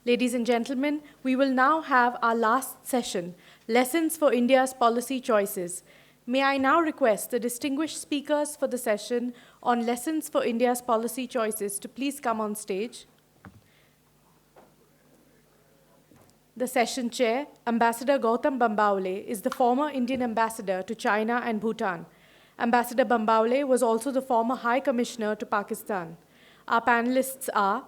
Ladies and gentlemen, we will now have our last session, Lessons for India's Policy Choices. May I now request the distinguished speakers for the session on Lessons for India's Policy Choices to please come on stage. The session chair, Ambassador Gautam Bambaule, is the former Indian ambassador to China and Bhutan. Ambassador Bambaule was also the former High Commissioner to Pakistan. Our panelists are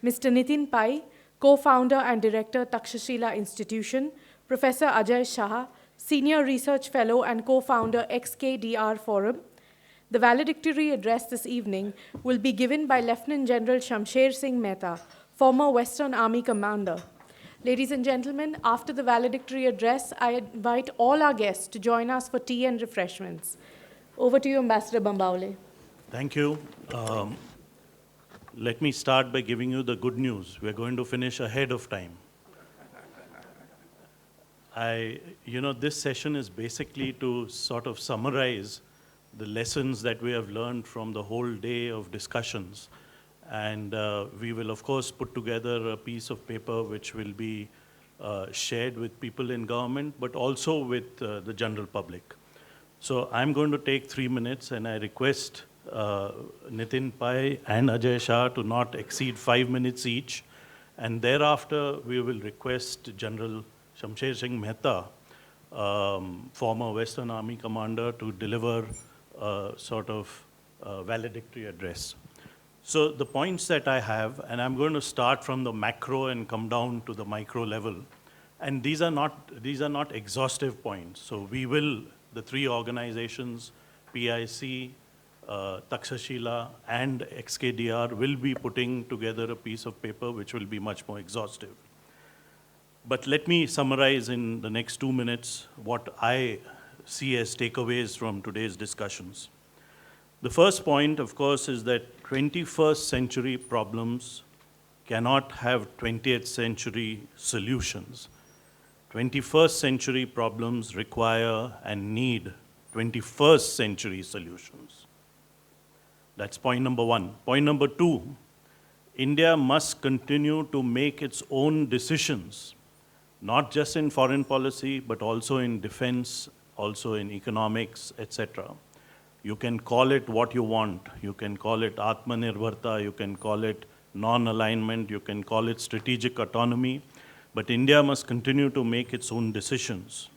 Mr. Nitin Pai, co-founder and director, Takshashila Institution, Professor Ajay Shah, senior research fellow and co-founder, XKDR Forum. The valedictory address this evening will be given by Lieutenant General Shamsher Singh Mehta, former Western Army commander. Ladies and gentlemen, after the valedictory address, I invite all our guests to join us for tea and refreshments. Over to you, Ambassador Bambaule. Thank you. Let me start by giving you the good news. We're going to finish ahead of time. This session is basically to sort of summarize the lessons that we have learned from the whole day of discussions. And we will, of course, put together a piece of paper which will be shared with people in government, but also with the general public. So I'm going to take 3 minutes, and I request Nitin Pai and Ajay Shah to not exceed 5 minutes each. And thereafter, we will request General Shamsher Singh Mehta, former Western Army commander, to deliver a sort of valedictory address. So the points that I have, and I'm going to start from the macro and come down to the micro level. And these are not exhaustive points. So we will, the three organizations, PIC, Takshashila, and XKDR, will be putting together a piece of paper which will be much more exhaustive. But let me summarize in the next 2 minutes what I see as takeaways from today's discussions. The first point, of course, is that 21st century problems cannot have 20th century solutions. 21st century problems require and need 21st century solutions. That's point number one. Point number two, India must continue to make its own decisions, not just in foreign policy, but also in defense, also in economics, etc. You can call it what you want. You can call it Atmanirbharta, you can call it non-alignment, you can call it strategic autonomy, but India must continue to make its own decisions.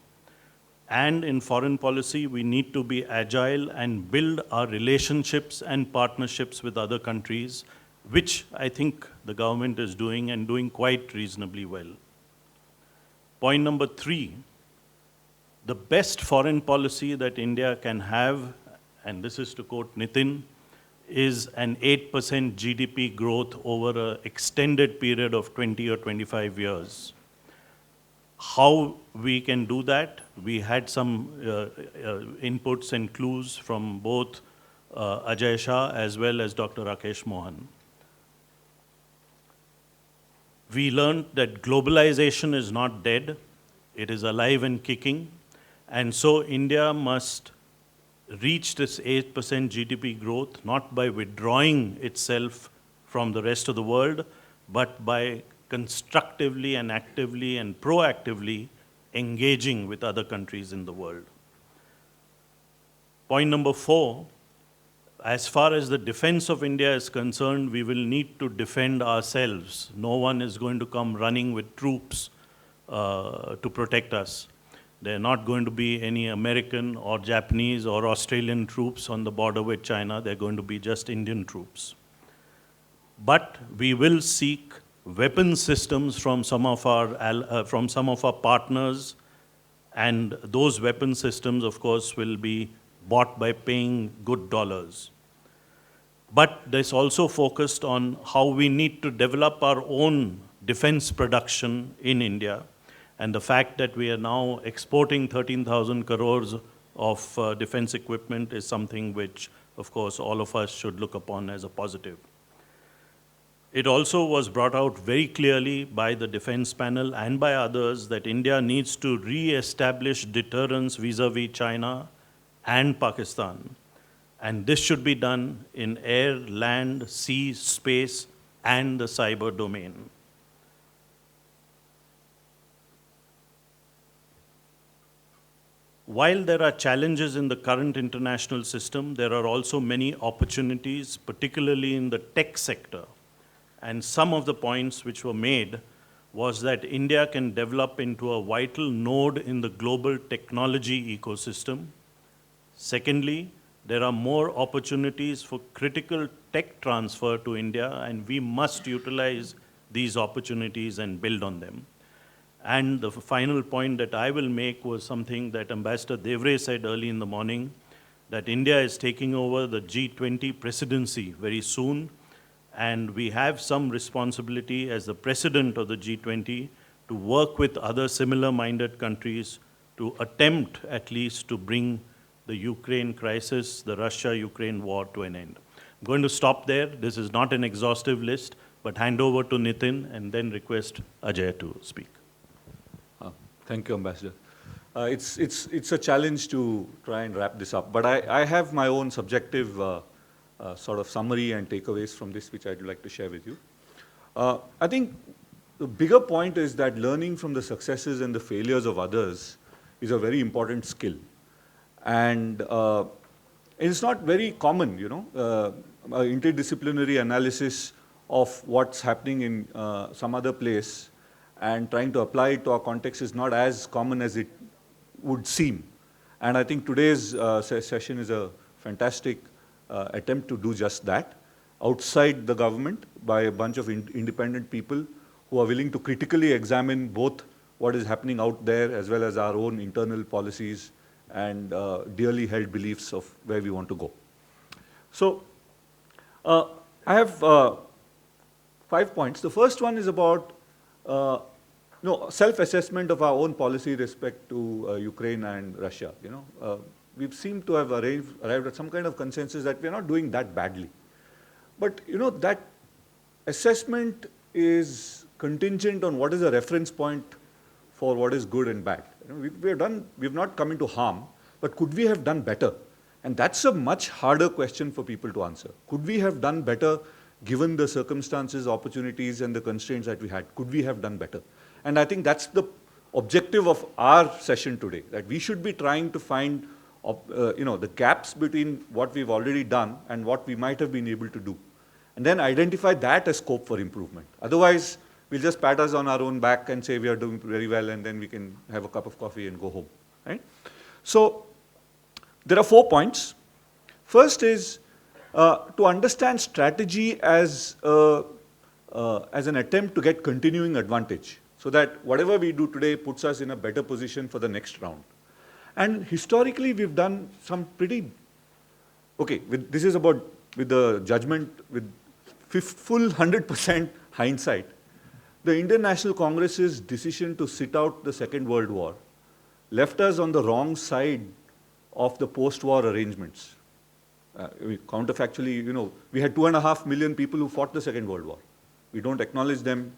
And in foreign policy, we need to be agile and build our relationships and partnerships with other countries, which I think the government is doing and doing quite reasonably well. Point number three, the best foreign policy that India can have, and this is to quote Nitin, is an 8% GDP growth over an extended period of 20 or 25 years. How we can do that? We had some inputs and clues from both Ajay Shah as well as Dr. Rakesh Mohan. We learned that globalization is not dead, it is alive and kicking, and so India must reach this 8% GDP growth, not by withdrawing itself from the rest of the world, but by constructively and actively and proactively engaging with other countries in the world. Point number four, as far as the defense of India is concerned, we will need to defend ourselves. No one is going to come running with troops to protect us. There are not going to be any American or Japanese or Australian troops on the border with China. They're going to be just Indian troops. But we will seek weapon systems from some of our partners, and those weapon systems, of course, will be bought by paying good dollars. But this also focused on how we need to develop our own defense production in India. And the fact that we are now exporting 13,000 crores of defense equipment is something which, of course, all of us should look upon as a positive. It also was brought out very clearly by the defense panel and by others that India needs to re-establish deterrence vis-a-vis China and Pakistan. And this should be done in air, land, sea, space, and the cyber domain. while there are challenges in the current international system, there are also many opportunities, particularly in the tech sector. And some of the points which were made was that India can develop into a vital node in the global technology ecosystem. Secondly, there are more opportunities for critical tech transfer to India, and we must utilize these opportunities and build on them. And the final point that I will make was something that Ambassador Devre said early in the morning, that India is taking over the G20 presidency very soon, and we have some responsibility as the president of the G20 to work with other similar-minded countries to attempt at least to bring the Ukraine crisis, the Russia-Ukraine war to an end. I'm going to stop there. This is not an exhaustive list, but hand over to Nitin and then request Ajay to speak. Thank you, Ambassador. It's a challenge to try and wrap this up, but I have my own subjective sort of summary and takeaways from this, which I'd like to share with you. I think the bigger point is that learning from the successes and the failures of others is a very important skill. And it's not very common, you know, interdisciplinary analysis of what's happening in some other place and trying to apply it to our context is not as common as it would seem. And I think today's session is a fantastic attempt to do just that, outside the government by a bunch of independent people who are willing to critically examine both what is happening out there as well as our own internal policies and dearly held beliefs of where we want to go. So I have 5 points. The first one is about self-assessment of our own policy respect to Ukraine and Russia. You know, we seem to have arrived at some kind of consensus that we're not doing that badly. But you know, that assessment is contingent on what is a reference point for what is good and bad. You know, we've not come into harm, but could we have done better? And that's a much harder question for people to answer. Could we have done better given the circumstances, opportunities, and the constraints that we had? Could we have done better? And I think that's the objective of our session today, that we should be trying to find the gaps between what we've already done and what we might have been able to do. And then identify that as scope for improvement. Otherwise, we'll just pat us on our own back and say we are doing very well, and then we can have a cup of coffee and go home, right? So there are 4 points. First is to understand strategy as an attempt to get continuing advantage, so that whatever we do today puts us in a better position for the next round. And historically, we've done some pretty, this is about with the judgment, with full 100% hindsight. The Indian National Congress's decision to sit out the Second World War left us on the wrong side of the post-war arrangements. Counterfactually, you know, we had 2.5 million people who fought the Second World War. We don't acknowledge them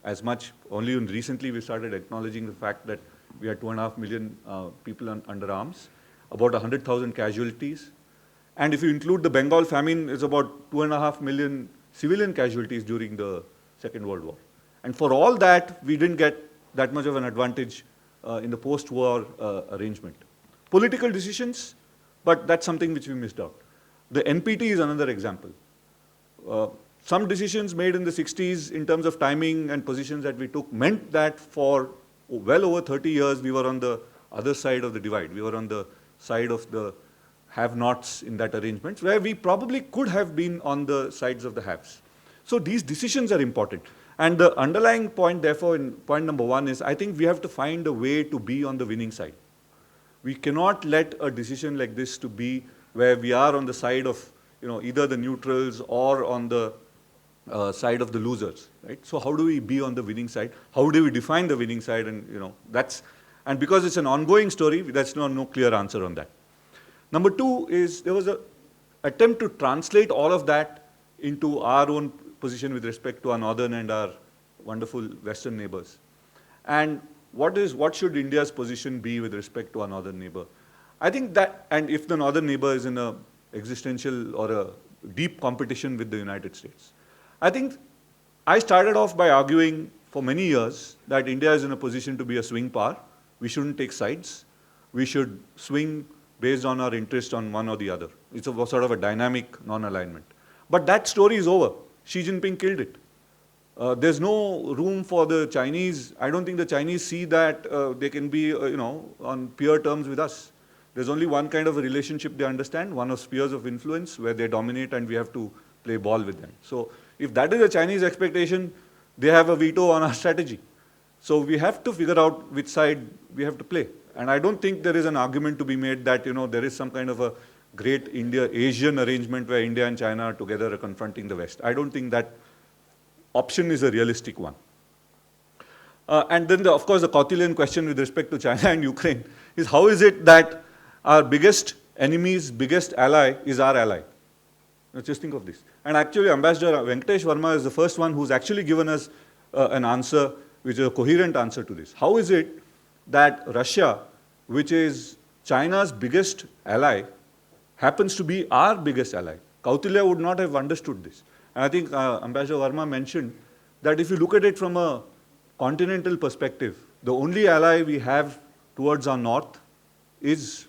as much. Only recently we started acknowledging the fact that we had 2.5 million people under arms, about 100,000 casualties. And if you include the Bengal famine, it's about 2.5 million civilian casualties during the Second World War. And for all that, we didn't get that much of an advantage in the post-war arrangement. Political decisions, but that's something which we missed out. The NPT is another example. Some decisions made in the 60s in terms of timing and positions that we took meant that for well over 30 years, we were on the other side of the divide. We were on the side of the have-nots in that arrangement, where we probably could have been on the sides of the haves. So these decisions are important. And the underlying point, therefore, in point number 1 is, I think we have to find a way to be on the winning side. We cannot let a decision like this to be where we are on the side of, you know, either the neutrals or on the side of the losers, right? So how do we be on the winning side? How do we define the winning side? And, you know, and because it's an ongoing story, there's no clear answer on that. Number 2 is there was an attempt to translate all of that into our own position with respect to our northern and our wonderful western neighbors. And what should India's position be with respect to our northern neighbor? I think that, and if the northern neighbor is in a existential or a deep competition with the United States. I think I started off by arguing for many years that India is in a position to be a swing power. We shouldn't take sides. we should swing based on our interest on one or the other. It's a sort of a dynamic non-alignment. But that story is over. Xi Jinping killed it. There's no room for the Chinese. I don't think the Chinese see that they can be, on peer terms with us. There's only one kind of a relationship they understand, one of spheres of influence where they dominate and we have to play ball with them. So if that is a Chinese expectation, they have a veto on our strategy. So we have to figure out which side we have to play. And I don't think there is an argument to be made that, there is some kind of a great India-Asian arrangement where India and China are together confronting the West. I don't think that option is a realistic one. And then, of course, the Kautilyan question with respect to China and Ukraine is how is it that our biggest enemy's biggest ally is our ally? Just think of this. And actually, Ambassador Venkatesh Verma is the first one who's actually given us an answer, which is a coherent answer to this. How is it that Russia, which is China's biggest ally, happens to be our biggest ally? Kautilya would not have understood this. And I think Ambassador Verma mentioned that if you look at it from a continental perspective, the only ally we have towards our north is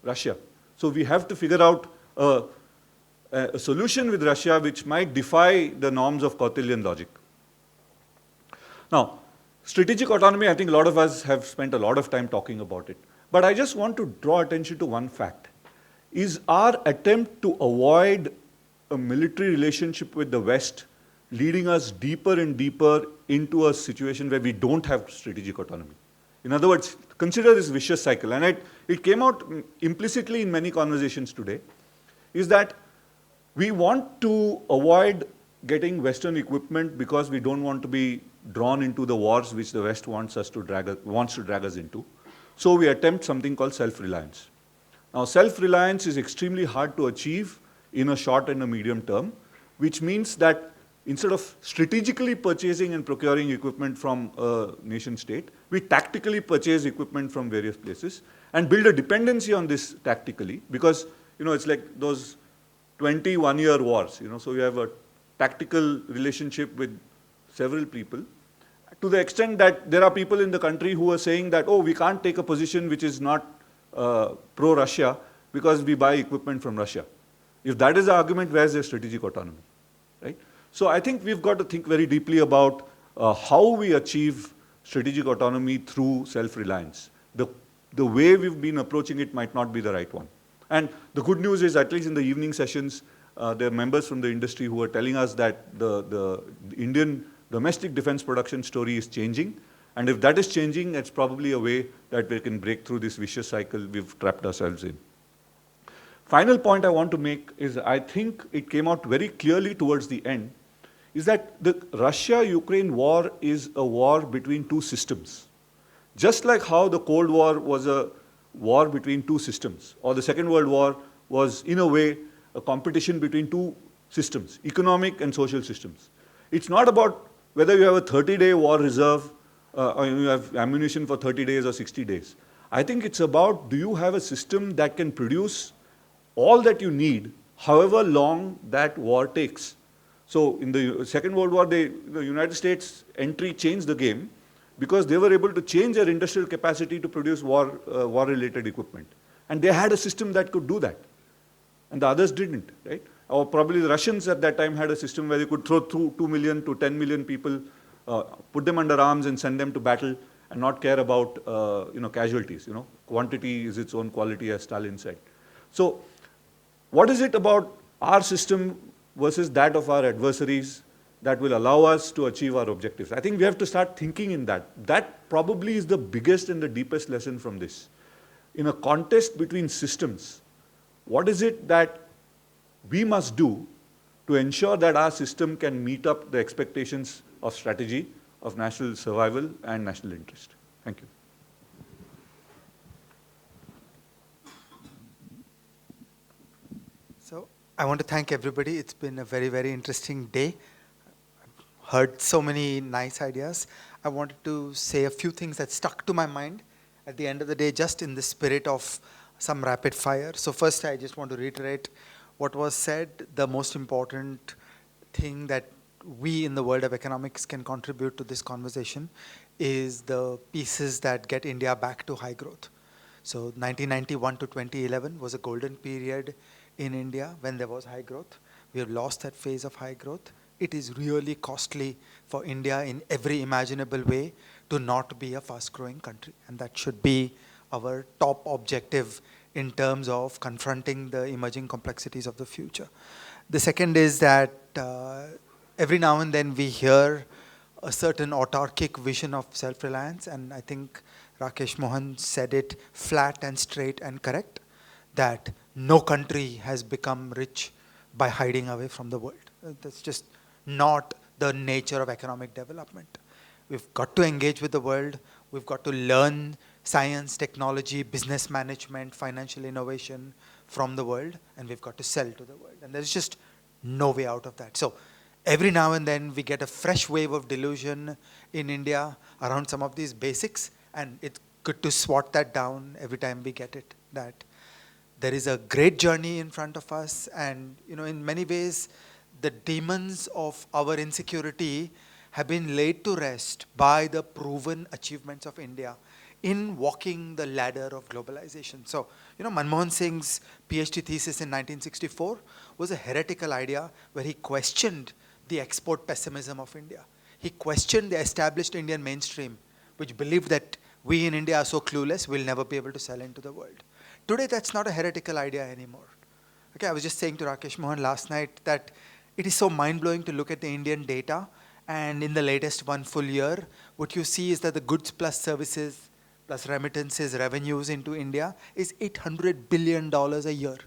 Russia. So we have to figure out a solution with Russia which might defy the norms of Kautilyan logic. Now, strategic autonomy, I think a lot of us have spent a lot of time talking about it. But I just want to draw attention to one fact. Is our attempt to avoid a military relationship with the West leading us deeper and deeper into a situation where we don't have strategic autonomy? In other words, consider this vicious cycle. And it came out implicitly in many conversations today, is that we want to avoid getting Western equipment because we don't want to be drawn into the wars which the West wants to drag us into. So we attempt something called self-reliance. Now, self-reliance is extremely hard to achieve in a short and a medium term, which means that instead of strategically purchasing and procuring equipment from a nation state, we tactically purchase equipment from various places and build a dependency on this tactically because, it's like those 21-year wars, so you have a tactical relationship with several people to the extent that there are people in the country who are saying that, oh, we can't take a position which is not pro-Russia because we buy equipment from Russia. If that is the argument, where's their strategic autonomy, right? So I think we've got to think very deeply about how we achieve strategic autonomy through self-reliance. The way we've been approaching it might not be the right one. And the good news is, at least in the evening sessions, there are members from the industry who are telling us that the Indian domestic defense production story is changing. And if that is changing, it's probably a way that we can break through this vicious cycle we've trapped ourselves in. Final point I want to make is I think it came out very clearly towards the end, is that the Russia-Ukraine war is a war between two systems. Just like how the Cold War was a war between two systems, or the Second World War was, in a way, a competition between two systems, economic and social systems. It's not about whether you have a 30-day war reserve or you have ammunition for 30 days or 60 days. I think it's about, do you have a system that can produce all that you need, however long that war takes. So in the Second World War, the United States entry changed the game because they were able to change their industrial capacity to produce war-related equipment. And they had a system that could do that. And the others didn't, right? Or probably the Russians at that time had a system where they could throw 2 million to 10 million people, put them under arms and send them to battle and not care about casualties. Quantity is its own quality, as Stalin said. So what is it about our system versus that of our adversaries that will allow us to achieve our objectives? I think we have to start thinking in that. That probably is the biggest and the deepest lesson from this. In a contest between systems, what is it that we must do to ensure that our system can meet up the expectations of strategy, of national survival and national interest? Thank you. So I want to thank everybody. It's been a very, very interesting day. I've heard so many nice ideas. I wanted to say a few things that stuck to my mind at the end of the day, just in the spirit of some rapid fire. So first, I just want to reiterate what was said. The most important thing that we in the world of economics can contribute to this conversation is the pieces that get India back to high growth. So 1991 to 2011 was a golden period in India when there was high growth. We have lost that phase of high growth. It is really costly for India in every imaginable way to not be a fast-growing country. And that should be our top objective in terms of confronting the emerging complexities of the future. The second is that every now and then we hear a certain autarkic vision of self-reliance, and I think Rakesh Mohan said it flat and straight and correct, that no country has become rich by hiding away from the world. That's just not the nature of economic development. We've got to engage with the world. We've got to learn science, technology, business management, financial innovation from the world, and we've got to sell to the world. And there's just no way out of that. So every now and then we get a fresh wave of delusion in India around some of these basics, and it's good to swat that down every time we get it, that there is a great journey in front of us, and in many ways the demons of our insecurity have been laid to rest by the proven achievements of India in walking the ladder of globalization. So, Manmohan Singh's PhD thesis in 1964 was a heretical idea where he questioned the export pessimism of India. He questioned the established Indian mainstream, which believed that we in India are so clueless, we'll never be able to sell into the world. Today, that's not a heretical idea anymore. Okay, I was just saying to Rakesh Mohan last night that it is so mind-blowing to look at the Indian data, and in the latest 1 full year, what you see is that the goods plus services plus remittances revenues into India is $800 billion a year.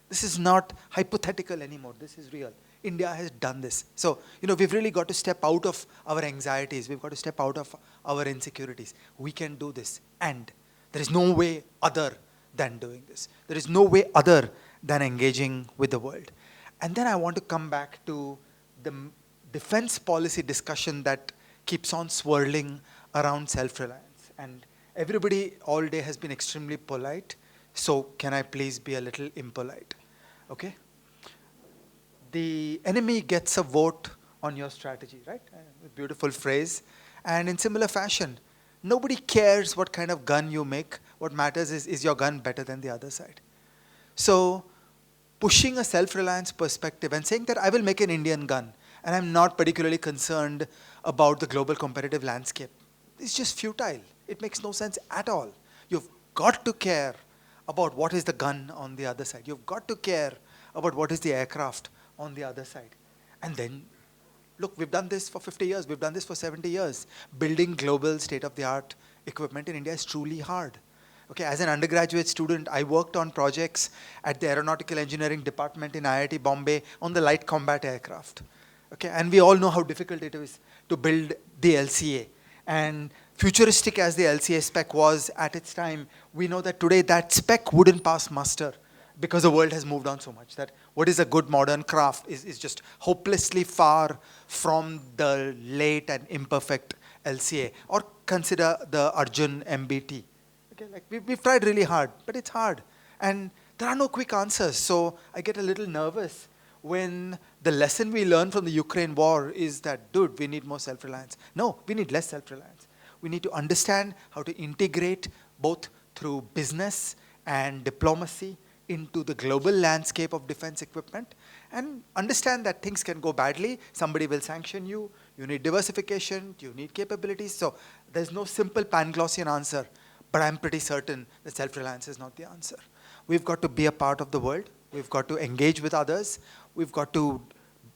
This is not hypothetical anymore. This is real. India has done this. So, we've really got to step out of our anxieties. We've got to step out of our insecurities. We can do this. And there is no way other than doing this. There is no way other than engaging with the world. And then I want to come back to the defense policy discussion that keeps on swirling around self-reliance. And everybody all day has been extremely polite. So can I please be a little impolite? Okay? The enemy gets a vote on your strategy, right? A beautiful phrase. And in similar fashion, nobody cares what kind of gun you make. What matters is your gun better than the other side? So pushing a self-reliance perspective and saying that I will make an Indian gun, and I'm not particularly concerned about the global competitive landscape, it's just futile. It makes no sense at all. You've got to care about what is the gun on the other side. You've got to care about what is the aircraft on the other side. And then, look, we've done this for 50 years. We've done this for 70 years. Building global state-of-the-art equipment in India is truly hard. Okay, as an undergraduate student, I worked on projects at the Aeronautical Engineering Department in IIT Bombay on the light combat aircraft. Okay, and we all know how difficult it is to build the LCA. And futuristic as the LCA spec was at its time, we know that today that spec wouldn't pass muster because the world has moved on so much that what is a good modern craft is just hopelessly far from the late and imperfect LCA. Or consider the Arjun MBT. Okay, like we've tried really hard, but it's hard. And there are no quick answers. So I get a little nervous when the lesson we learn from the Ukraine war is that, dude, we need more self-reliance. No, we need less self-reliance. We need to understand how to integrate both through business and diplomacy into the global landscape of defense equipment, and understand that things can go badly. Somebody will sanction you. You need diversification. You need capabilities. So there's no simple Panglossian answer, but I'm pretty certain that self-reliance is not the answer. We've got to be a part of the world. We've got to engage with others. We've got to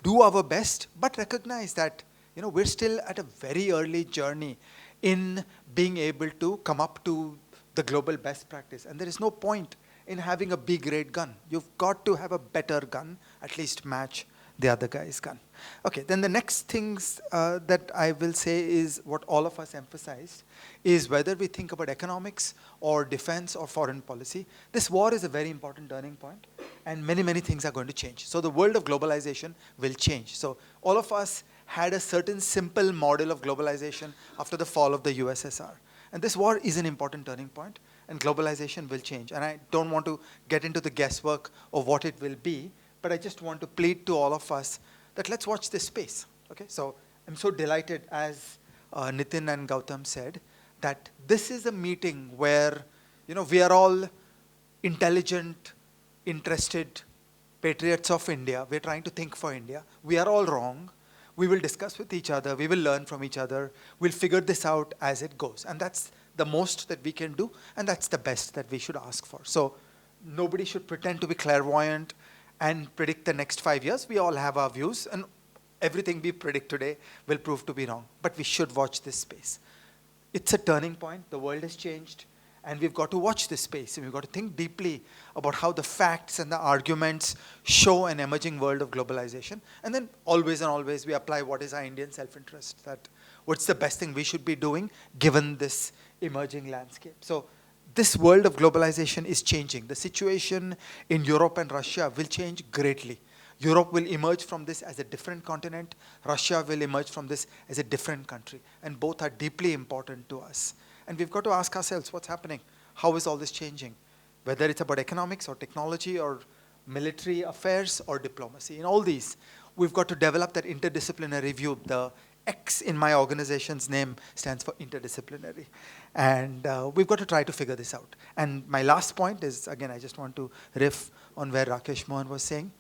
do our best, but recognize that we're still at a very early journey in being able to come up to the global best practice. And there is no point in having a B-grade gun. You've got to have a better gun, at least match the other guy's gun. Okay, then the next things that I will say is what all of us emphasized is whether we think about economics or defense or foreign policy, this war is a very important turning point, and many, many things are going to change. So the world of globalization will change. So all of us had a certain simple model of globalization after the fall of the USSR. And this war is an important turning point, and globalization will change. And I don't want to get into the guesswork of what it will be, but I just want to plead to all of us that let's watch this space. Okay, so I'm so delighted, as Nitin and Gautam said, that this is a meeting where We are all intelligent, interested patriots of India. We're trying to think for India. We are all wrong. We will discuss with each other. We will learn from each other. We'll figure this out as it goes. And that's the most that we can do, and that's the best that we should ask for. So nobody should pretend to be clairvoyant and predict the next 5 years. We all have our views, and everything we predict today will prove to be wrong. But we should watch this space. It's a turning point. The world has changed. And we've got to watch this space, and we've got to think deeply about how the facts and the arguments show an emerging world of globalization. And then always and always we apply what is our Indian self-interest, that what's the best thing we should be doing given this emerging landscape. So this world of globalization is changing. The situation in Europe and Russia will change greatly. Europe will emerge from this as a different continent. Russia will emerge from this as a different country. And both are deeply important to us. And we've got to ask ourselves, what's happening? How is all this changing? Whether it's about economics or technology or military affairs or diplomacy. In all these, we've got to develop that interdisciplinary view. The X in my organization's name stands for interdisciplinary. And we've got to try to figure this out. And my last point is, again, I just want to riff on where Rakesh Mohan was saying.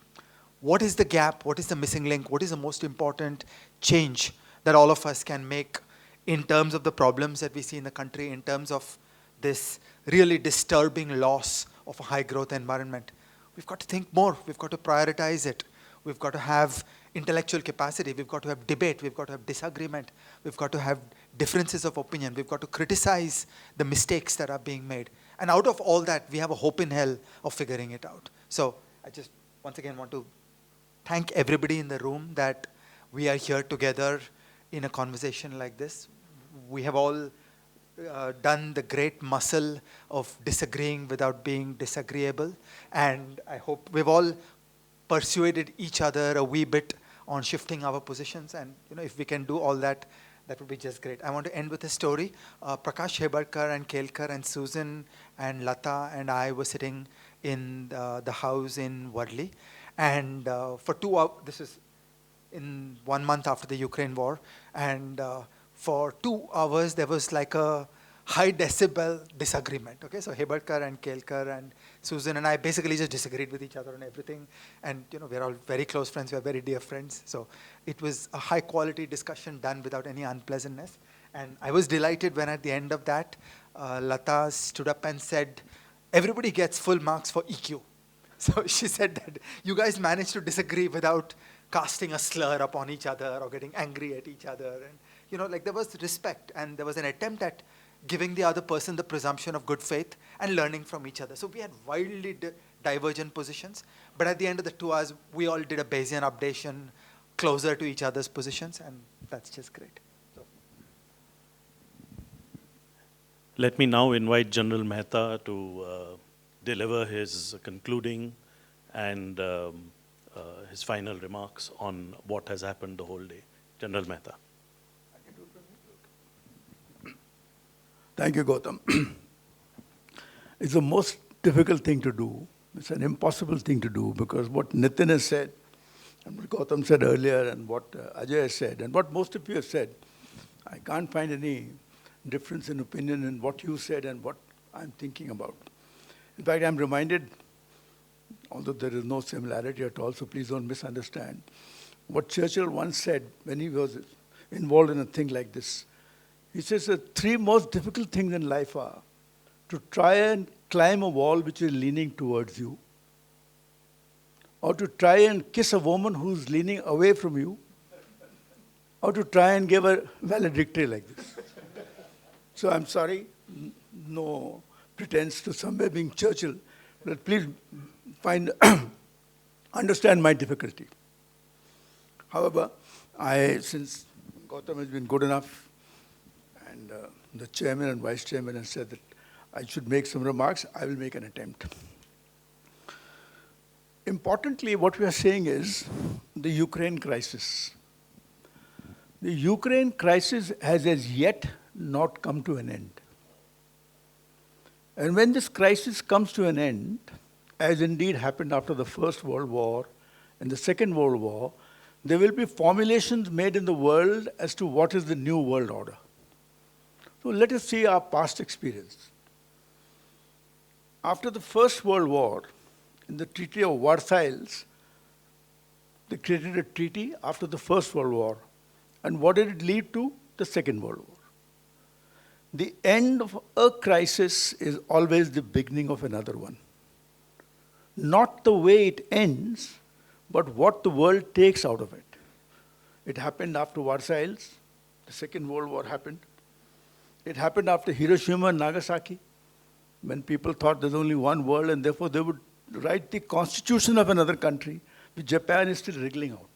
What is the gap? What is the missing link? What is the most important change that all of us can make in terms of the problems that we see in the country, in terms of this really disturbing loss of a high growth environment? We've got to think more. We've got to prioritize it. We've got to have intellectual capacity. We've got to have debate. We've got to have disagreement. We've got to have differences of opinion. We've got to criticize the mistakes that are being made. And out of all that, we have a hope in hell of figuring it out. So I just once again want to thank everybody in the room that we are here together in a conversation like this. We have all done the great muscle of disagreeing without being disagreeable. And I hope we've all persuaded each other a wee bit on shifting our positions. And if we can do all that, that would be just great. I want to end with a story. Prakash Hebarkar and Kelkar and Susan and Lata and I were sitting in the house in Worli. And for 2 hours, this is in 1 month after the Ukraine war, and for 2 hours there was like a high decibel disagreement. Okay, so Hebarkar and Kelkar and Susan and I basically just disagreed with each other on everything, and we're all very close friends, we're very dear friends. So it was a high quality discussion done without any unpleasantness, and I was delighted when at the end of that, Lata stood up and said, "Everybody gets full marks for EQ." So she said that you guys managed to disagree without casting a slur upon each other or getting angry at each other. And, like there was respect, and there was an attempt at giving the other person the presumption of good faith and learning from each other. So we had wildly divergent positions, but at the end of the 2 hours, we all did a Bayesian updation closer to each other's positions, and that's just great. So. Let me now invite General Mehta to deliver his concluding and his final remarks on what has happened the whole day. General Mehta. Thank you, Gautam. It's the most difficult thing to do. It's an impossible thing to do, because what Nitin has said, and what Gautam said earlier, and what Ajay has said, and what most of you have said, I can't find any difference in opinion in what you said and what I'm thinking about. In fact, I'm reminded, although there is no similarity at all, so please don't misunderstand, what Churchill once said when he was involved in a thing like this. He says the 3 most difficult things in life are to try and climb a wall which is leaning towards you, or to try and kiss a woman who's leaning away from you, or to try and give a valedictory like this. So I'm sorry, no pretense to somewhere being Churchill, but please understand my difficulty. However, since Gautam has been good enough, and the chairman and vice chairman has said that I should make some remarks, I will make an attempt. Importantly, what we are saying is the Ukraine crisis. The Ukraine crisis has as yet not come to an end. And when this crisis comes to an end, as indeed happened after the First World War and the Second World War, there will be formulations made in the world as to what is the new world order. So let us see our past experience. after the First World War, in the Treaty of Versailles, they created a treaty after the First World War. And what did it lead to? The Second World War. The end of a crisis is always the beginning of another one. Not the way it ends, but what the world takes out of it. It happened after Versailles. The Second World War happened. It happened after Hiroshima and Nagasaki, when people thought there's only one world and therefore they would write the constitution of another country, which Japan is still wriggling out.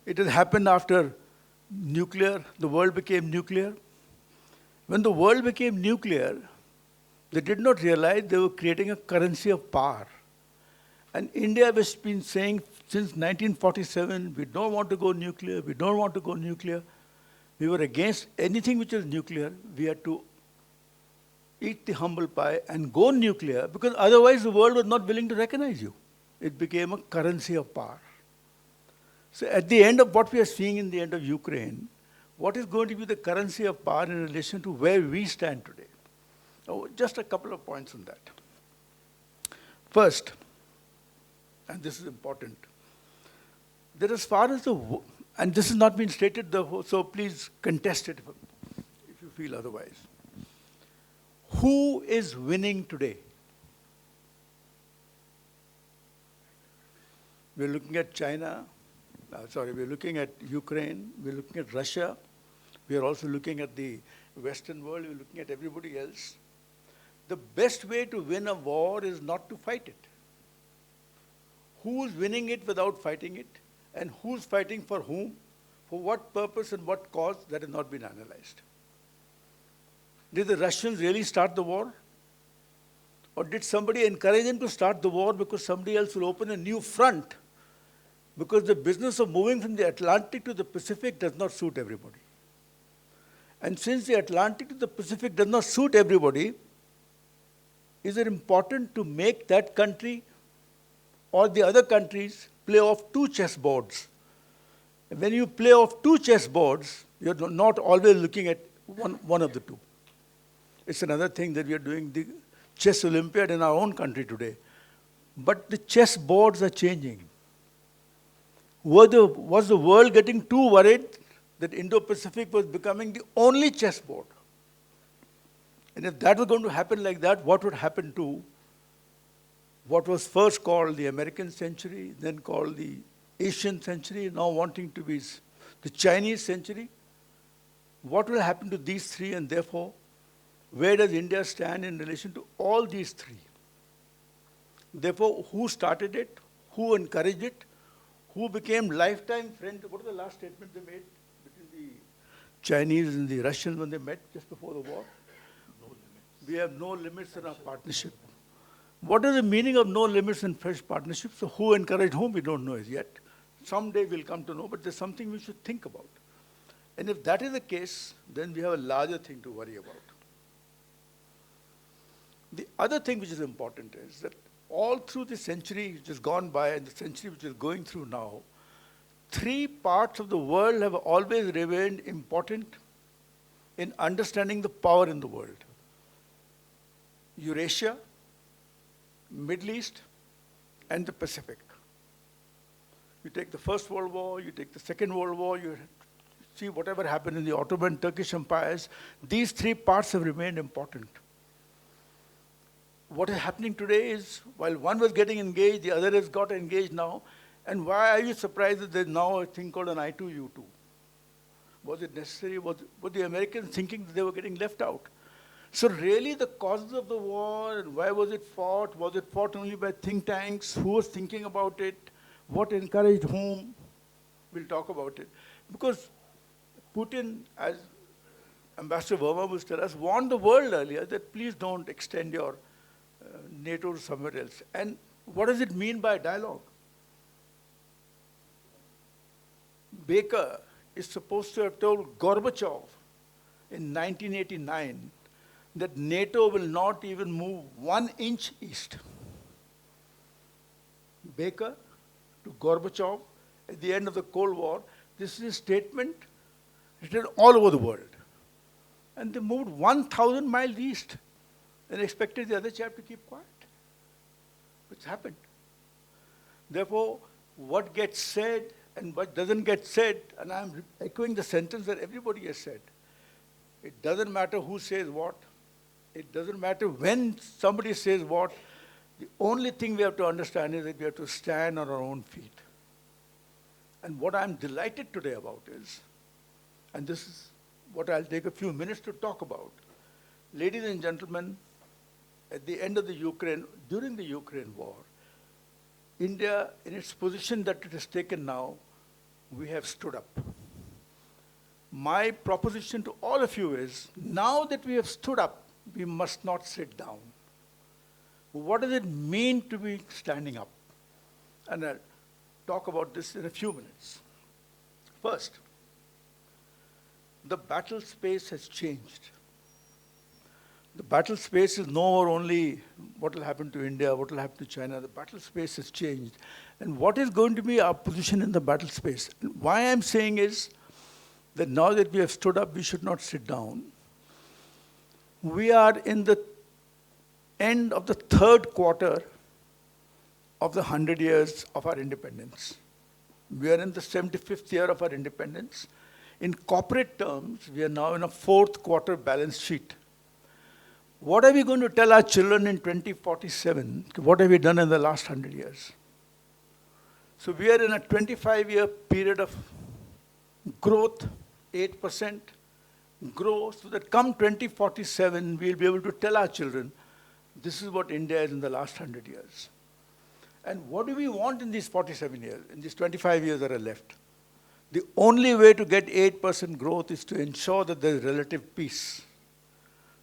It has happened after nuclear, the world became nuclear. When the world became nuclear, they did not realize they were creating a currency of power. And India has been saying since 1947, we don't want to go nuclear, we don't want to go nuclear. We were against anything which is nuclear. We had to eat the humble pie and go nuclear because otherwise the world was not willing to recognize you. It became a currency of power. So at the end of what we are seeing in the end of Ukraine, what is going to be the currency of power in relation to where we stand today? Oh, just a couple of points on that. First, and this is important, that as far as and this has not been stated, so please contest it if you feel otherwise. Who is winning today? We're looking at China, we're looking at Ukraine, we're looking at Russia, we're also looking at the Western world, we're looking at everybody else. The best way to win a war is not to fight it. Who's winning it without fighting it? And who's fighting for whom? For what purpose and what cause? That has not been analyzed. Did the Russians really start the war? Or did somebody encourage them to start the war because somebody else will open a new front? Because the business of moving from the Atlantic to the Pacific does not suit everybody. And since the Atlantic to the Pacific does not suit everybody, is it important to make that country or the other countries play off two chessboards? And when you play off two chessboards, you're not always looking at one of the two. It's another thing that we are doing the chess Olympiad in our own country today. But the chessboards are changing. Was the world getting too worried that Indo-Pacific was becoming the only chessboard? And if that was going to happen like that, what would happen to what was first called the American century, then called the Asian century, now wanting to be the Chinese century? What will happen to these three, and therefore, where does India stand in relation to all these three? Therefore, who started it? Who encouraged it? Who became lifetime friends? What was the last statement they made between the Chinese and the Russians when they met just before the war? No limits. We have no limits in our partnership. What is the meaning of no limits in fresh partnership? So who encouraged whom, we don't know as yet. Someday we'll come to know, but there's something we should think about. And if that is the case, then we have a larger thing to worry about. The other thing which is important is that all through the century which has gone by and the century which is going through now, three parts of the world have always remained important in understanding the power in the world. Eurasia, Middle East, and the Pacific. You take the First World War, you take the Second World War, you see whatever happened in the Ottoman, Turkish empires, these three parts have remained important. What is happening today is, while one was getting engaged, the other has got engaged now. And why are you surprised that there's now a thing called an I2U2? Was it necessary? Were the Americans thinking that they were getting left out? So really the causes of the war, and why was it fought? Was it fought only by think tanks? Who was thinking about it? What encouraged whom? We'll talk about it. Because Putin, as Ambassador Verma will tell us, warned the world earlier that please don't extend your NATO to somewhere else. And what does it mean by dialogue? Baker is supposed to have told Gorbachev in 1989 that NATO will not even move 1 inch east. Baker to Gorbachev at the end of the Cold War, this is a statement written all over the world. And they moved 1,000 miles east. and expected the other chap to keep quiet, which happened. Therefore, what gets said and what doesn't get said, and I'm echoing the sentence that everybody has said, it doesn't matter who says what, it doesn't matter when somebody says what, the only thing we have to understand is that we have to stand on our own feet. And what I'm delighted today about is, and this is what I'll take a few minutes to talk about, ladies and gentlemen, at the end of the Ukraine, during the Ukraine war, India, in its position that it has taken now, we have stood up. My proposition to all of you is, now that we have stood up, we must not sit down. What does it mean to be standing up? And I'll talk about this in a few minutes. First, the battle space has changed. The battle space is no more only what will happen to India, what will happen to China. The battle space has changed. And what is going to be our position in the battle space? And why I'm saying is that now that we have stood up, we should not sit down. We are in the end of the third quarter of the 100 years of our independence. We are in the 75th year of our independence. In corporate terms, we are now in a fourth quarter balance sheet. What are we going to tell our children in 2047? What have we done in the last 100 years? So we are in a 25-year period of growth, 8% growth, so that come 2047, we'll be able to tell our children, this is what India is in the last 100 years. And what do we want in these 47 years, in these 25 years that are left? The only way to get 8% growth is to ensure that there is relative peace.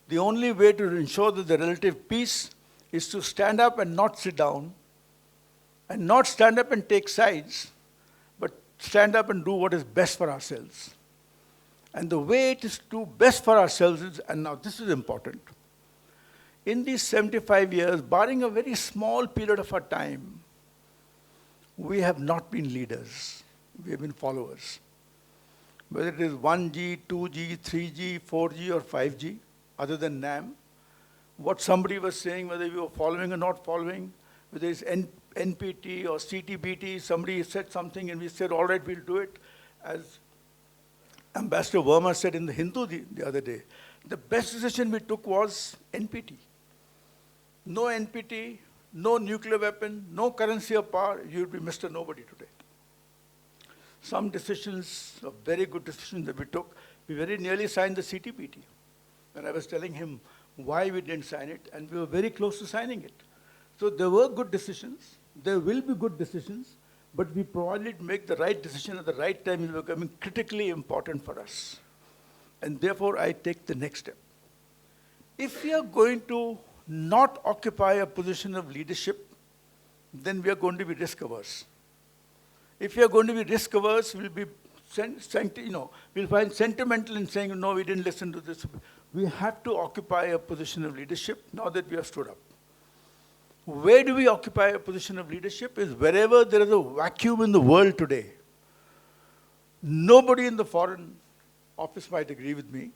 The only way to ensure that the relative peace is to stand up and not sit down, and not stand up and take sides, but stand up and do what is best for ourselves. And the way it is to do best for ourselves is, and now this is important, in these 75 years, barring a very small period of our time, we have not been leaders. We have been followers. Whether it is 1G, 2G, 3G, 4G, or 5G, other than NAM, what somebody was saying, whether we were following or not following, whether it's NPT or CTBT, somebody said something and we said, all right, we'll do it. As Ambassador Verma said in the Hindu the other day, the best decision we took was NPT. No NPT, no nuclear weapon, no currency of power, you'll be Mr. Nobody today. Some decisions, very good decisions that we took, we very nearly signed the CTBT. And I was telling him why we didn't sign it, and we were very close to signing it. So there were good decisions, there will be good decisions, but we probably make the right decision at the right time is becoming critically important for us. And therefore, I take the next step. If we are going to not occupy a position of leadership, then we are going to be risk averse. If we are going to be risk averse, we'll be we'll find sentimental in saying, no, we didn't listen to this. We have to occupy a position of leadership now that we have stood up. Where do we occupy a position of leadership is wherever there is a vacuum in the world today. Nobody in the Foreign Office might agree with me.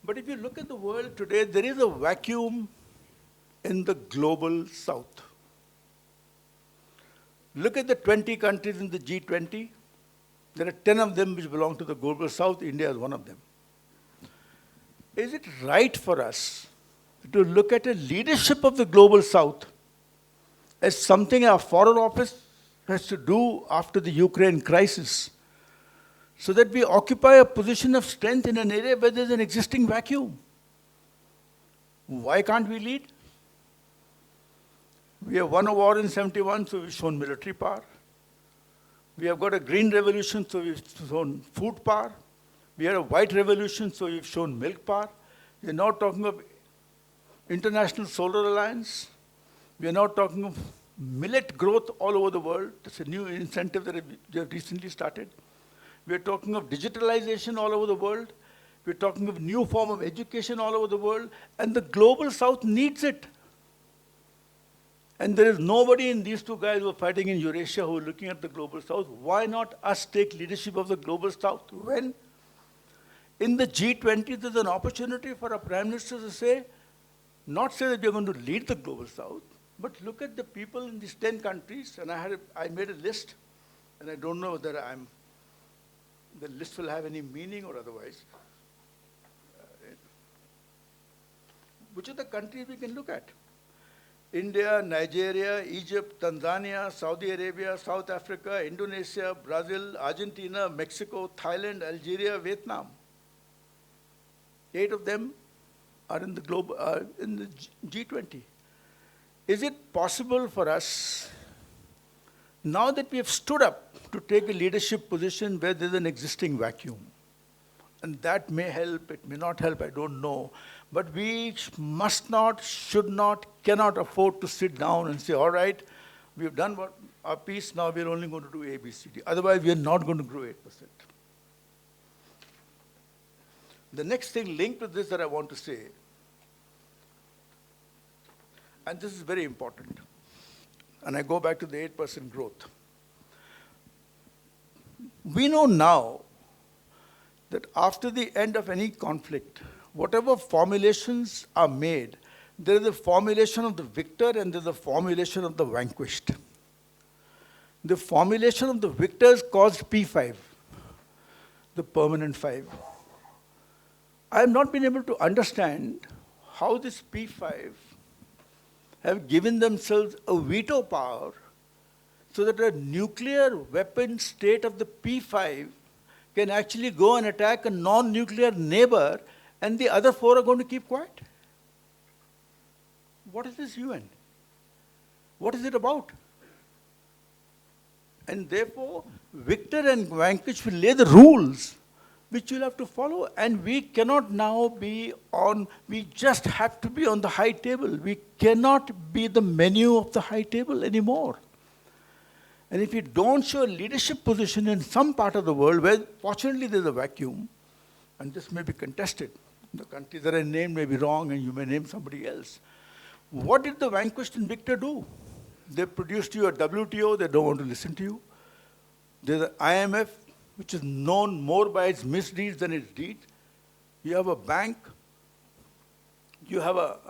But if you look at the world today, there is a vacuum in the global south. Look at the 20 countries in the G20. There are 10 of them which belong to the global south. India is one of them. Is it right for us to look at a leadership of the global south as something our Foreign Office has to do after the Ukraine crisis, so that we occupy a position of strength in an area where there's an existing vacuum? Why can't we lead? We have won a war in 71, so we've shown military power. We have got a green revolution, so we've shown food power. We had a white revolution, so we've shown milk power. We're now talking of International Solar Alliance. We are now talking of millet growth all over the world. That's a new incentive that we have recently started. We are talking of digitalization all over the world. We're talking of new form of education all over the world. And the global south needs it. And there is nobody in these two guys who are fighting in Eurasia who are looking at the global south. Why not us take leadership of the global south? When in the G20 there's an opportunity for a prime minister to say, not say that we are going to lead the global south, but look at the people in these 10 countries, and I made a list, and I don't know whether the list will have any meaning or otherwise. Which are the countries we can look at? India, Nigeria, Egypt, Tanzania, Saudi Arabia, South Africa, Indonesia, Brazil, Argentina, Mexico, Thailand, Algeria, Vietnam. 8 of them are in the G20. Is it possible for us, now that we have stood up to take a leadership position where there's an existing vacuum, and that may help, it may not help, I don't know, but we must not, should not, cannot afford to sit down and say, all right, we've done our piece, now we're only going to do A, B, C, D. Otherwise, we are not going to grow 8%. The next thing linked to this that I want to say, and this is very important, and I go back to the 8% growth. We know now that after the end of any conflict, whatever formulations are made, there is a formulation of the victor and there's a formulation of the vanquished. The formulation of the victors caused P5, the permanent 5. I have not been able to understand how this P5 have given themselves a veto power so that a nuclear weapon state of the P5 can actually go and attack a non-nuclear neighbor, and the other 4 are going to keep quiet. What is this UN? What is it about? And therefore, victor and vanquish will lay the rules which you'll have to follow, and we cannot now be on, we just have to be on the high table. We cannot be the menu of the high table anymore. And if you don't show a leadership position in some part of the world where fortunately there's a vacuum, and this may be contested, the countries that I named may be wrong and you may name somebody else. What did the vanquished and victor do? They produced you a WTO, they don't want to listen to you. There's an IMF, which is known more by its misdeeds than its deeds. You have a bank, you have a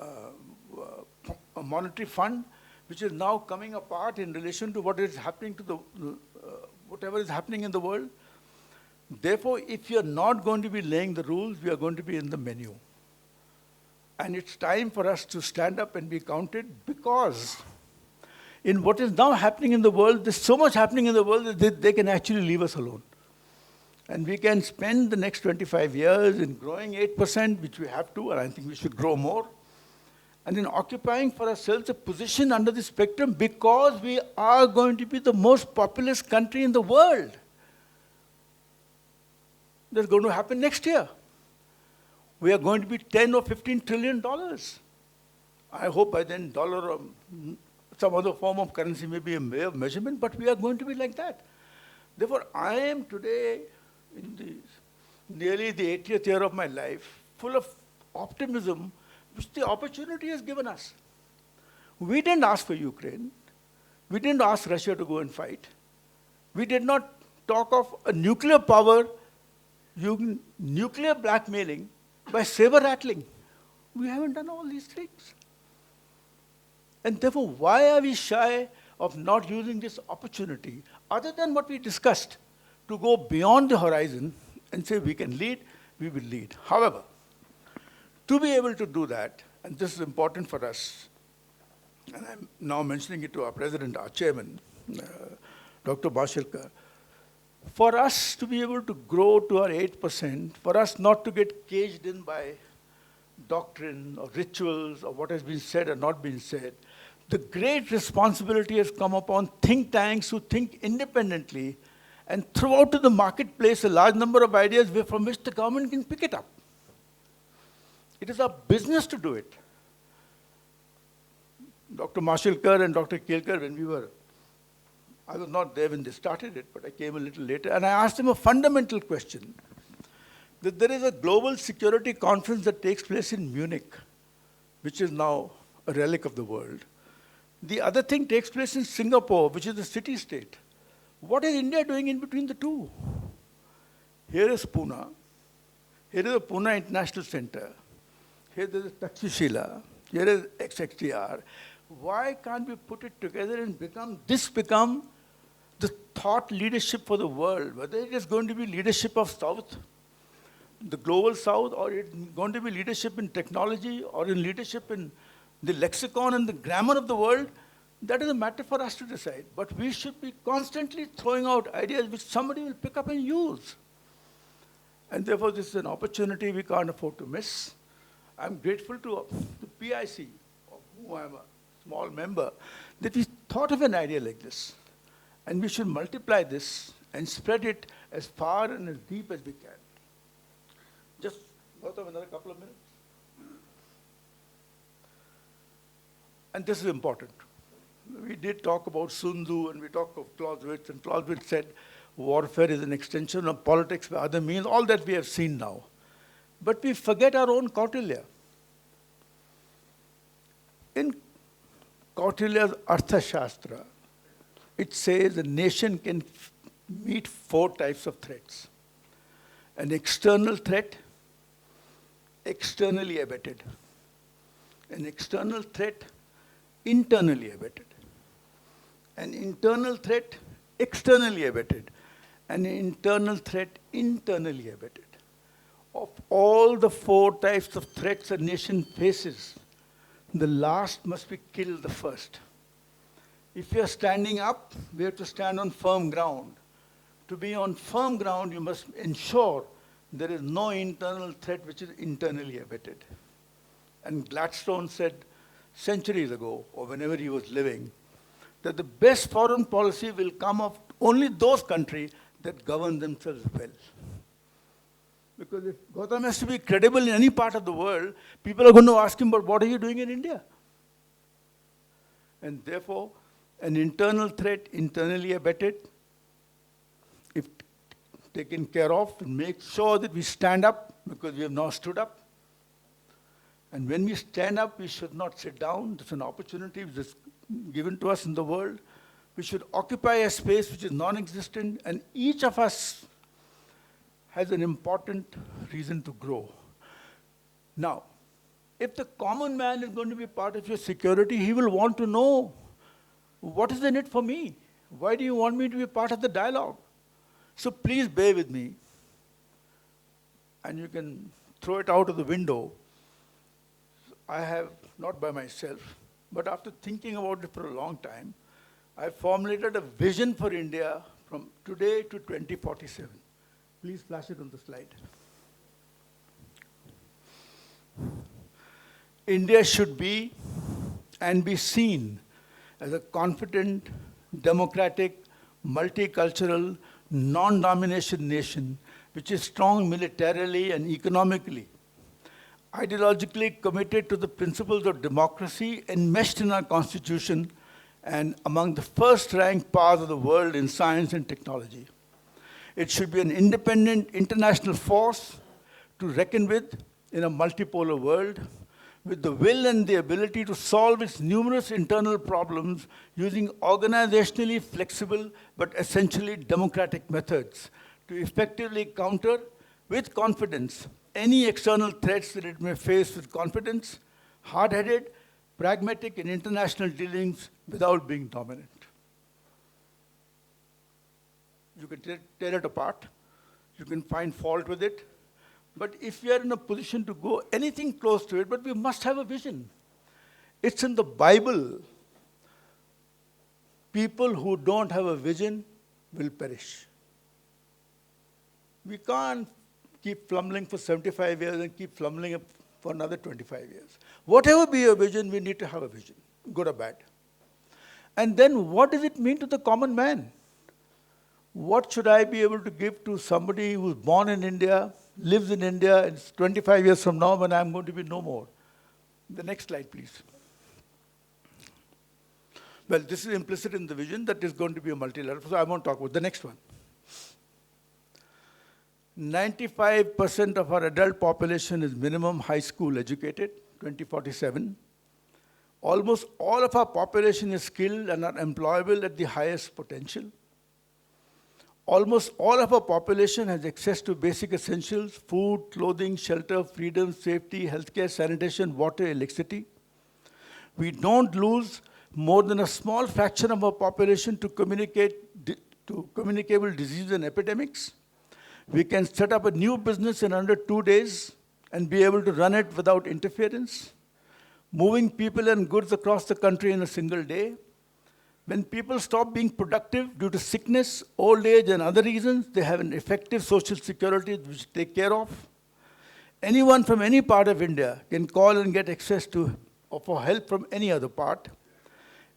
monetary fund, which is now coming apart in relation to what is happening to whatever is happening in the world. Therefore, if you're not going to be laying the rules, we are going to be in the menu. And it's time for us to stand up and be counted, because in what is now happening in the world, there's so much happening in the world that they can actually leave us alone. And we can spend the next 25 years in growing 8%, which we have to, and I think we should grow more, and in occupying for ourselves a position under the spectrum, because we are going to be the most populous country in the world. That's going to happen next year. We are going to be $10 or $15 trillion. I hope by then dollar or some other form of currency may be a way of measurement, but we are going to be like that. Therefore, I am today, in nearly the 80th year of my life, full of optimism, which the opportunity has given us. We didn't ask for Ukraine. We didn't ask Russia to go and fight. We did not talk of a nuclear power, nuclear blackmailing by saber rattling. We haven't done all these things. And therefore, why are we shy of not using this opportunity, other than what we discussed, to go beyond the horizon and say we can lead, we will lead. However, to be able to do that, and this is important for us, and I'm now mentioning it to our president, our chairman, Dr. Bashirkar, for us to be able to grow to our 8%, for us not to get caged in by doctrine or rituals or what has been said or not been said, the great responsibility has come upon think tanks who think independently and throw out to the marketplace a large number of ideas from which the government can pick it up. It is our business to do it. Dr. Mashilkar and Dr. Kelkar, I was not there when they started it, but I came a little later, and I asked them a fundamental question. That there is a global security conference that takes place in Munich, which is now a relic of the world. The other thing takes place in Singapore, which is a city-state. What is India doing in between the two? Here is Pune. Here is the Pune International Center. Here there is Takshashila. here is XXTR. Why can't we put it together and become the thought leadership for the world? Whether it is going to be leadership of South, the global South, or it's going to be leadership in technology, or in leadership in the lexicon and the grammar of the world, that is a matter for us to decide. But we should be constantly throwing out ideas which somebody will pick up and use. And therefore, this is an opportunity we can't afford to miss. I'm grateful to the PIC, of whom I'm a small member, that we thought of an idea like this. And we should multiply this and spread it as far and as deep as we can. Just Gautam, another couple of minutes. And this is important. We did talk about Sun Tzu, and we talked of Clausewitz, and Clausewitz said warfare is an extension of politics by other means, all that we have seen now. But we forget our own Kautilya. In Kautilya's Arthashastra, it says a nation can meet 4 types of threats. An external threat, externally abetted. An external threat, internally abetted. An internal threat, externally abetted. An internal threat, internally abetted. Of all the 4 types of threats a nation faces, the last must be killed the first. If you are standing up, we have to stand on firm ground. To be on firm ground, you must ensure there is no internal threat which is internally abetted. And Gladstone said centuries ago, or whenever he was living, that the best foreign policy will come of only those countries that govern themselves well. Because if Gautam has to be credible in any part of the world, people are going to ask him, but what are you doing in India? And therefore, an internal threat, internally abetted, if taken care of, and make sure that we stand up, because we have now stood up. And when we stand up, we should not sit down. It's an opportunity which is given to us in the world. We should occupy a space which is non-existent, and each of us has an important reason to grow. Now, if the common man is going to be part of your security, he will want to know, what is in it for me? Why do you want me to be part of the dialogue? So please bear with me. And you can throw it out of the window. I have, not by myself, but after thinking about it for a long time, I formulated a vision for India from today to 2047. Please flash it on the slide. India should be and be seen as a confident, democratic, multicultural, non-domination nation which is strong militarily and economically, ideologically committed to the principles of democracy enmeshed in our constitution, and among the first-ranked powers of the world in science and technology. It should be an independent international force to reckon with in a multipolar world, with the will and the ability to solve its numerous internal problems using organizationally flexible but essentially democratic methods to effectively counter with confidence any external threats that it may face with confidence, hard-headed, pragmatic in international dealings without being dominant. You can tear it apart, you can find fault with it, but if we are in a position to go anything close to it, but we must have a vision. It's in the Bible. People who don't have a vision will perish. We can't keep fumbling for 75 years and keep fumbling for another 25 years. Whatever be your vision, we need to have a vision, good or bad. And then what does it mean to the common man? What should I be able to give to somebody who's born in India, lives in India, and it's 25 years from now when I'm going to be no more? The next slide, please. Well, this is implicit in the vision that is going to be a multilateral, so I won't talk about the next one. 95% of our adult population is minimum high school educated, 2047. Almost all of our population is skilled and are employable at the highest potential. Almost all of our population has access to basic essentials, food, clothing, shelter, freedom, safety, healthcare, sanitation, water, electricity. We don't lose more than a small fraction of our population to communicable disease and epidemics. We can set up a new business in under 2 days and be able to run it without interference. Moving people and goods across the country in a single day. When people stop being productive due to sickness, old age, and other reasons, they have an effective social security which they take care of. Anyone from any part of India can call and get access to or for help from any other part.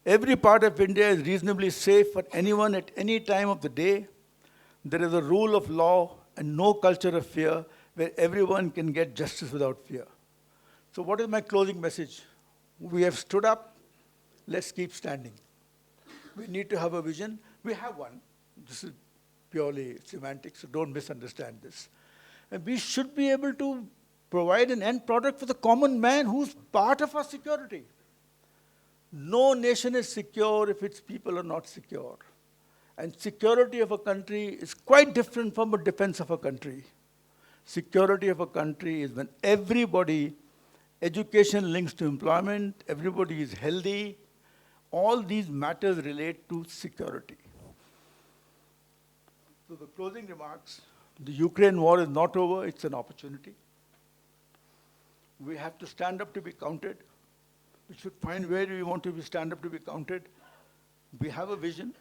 Every part of India is reasonably safe for anyone at any time of the day. There is a rule of law and no culture of fear where everyone can get justice without fear. So what is my closing message? We have stood up, let's keep standing. We need to have a vision. We have one. This is purely semantics, so don't misunderstand this. And we should be able to provide an end product for the common man who's part of our security. No nation is secure if its people are not secure. And security of a country is quite different from a defense of a country. Security of a country is when everybody, education links to employment, everybody is healthy. All these matters relate to security. So the closing remarks, the Ukraine war is not over, it's an opportunity. We have to stand up to be counted. We should find where we want to stand up to be counted. We have a vision.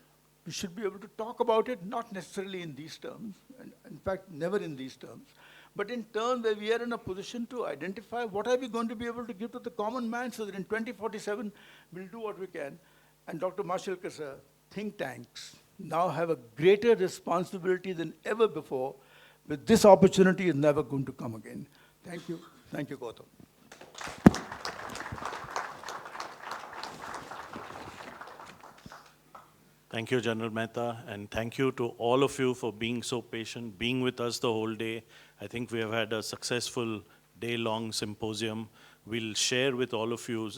We should be able to talk about it, not necessarily in these terms, and in fact, never in these terms, but in terms where we are in a position to identify what are we going to be able to give to the common man so that in 2047, we'll do what we can. And Dr. Mashelkar sir, think tanks now have a greater responsibility than ever before, but this opportunity is never going to come again. Thank you. Thank you, Gautam. Thank you, General Mehta, and thank you to all of you for being so patient, being with us the whole day. I think we have had a successful day-long symposium. We'll share with all of you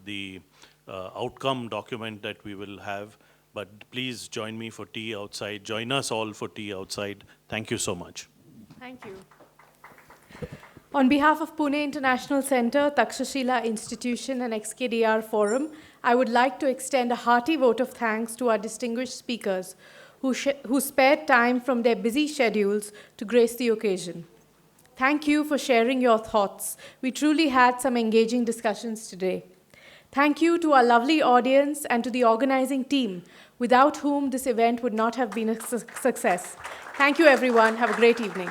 the outcome document that we will have, but please join me for tea outside. Join us all for tea outside. Thank you so much. Thank you. On behalf of Pune International Center, Takshashila Institution, and XKDR Forum, I would like to extend a hearty vote of thanks to our distinguished speakers who spared time from their busy schedules to grace the occasion. Thank you for sharing your thoughts. We truly had some engaging discussions today. Thank you to our lovely audience and to the organizing team, without whom this event would not have been a success. Thank you, everyone. Have a great evening.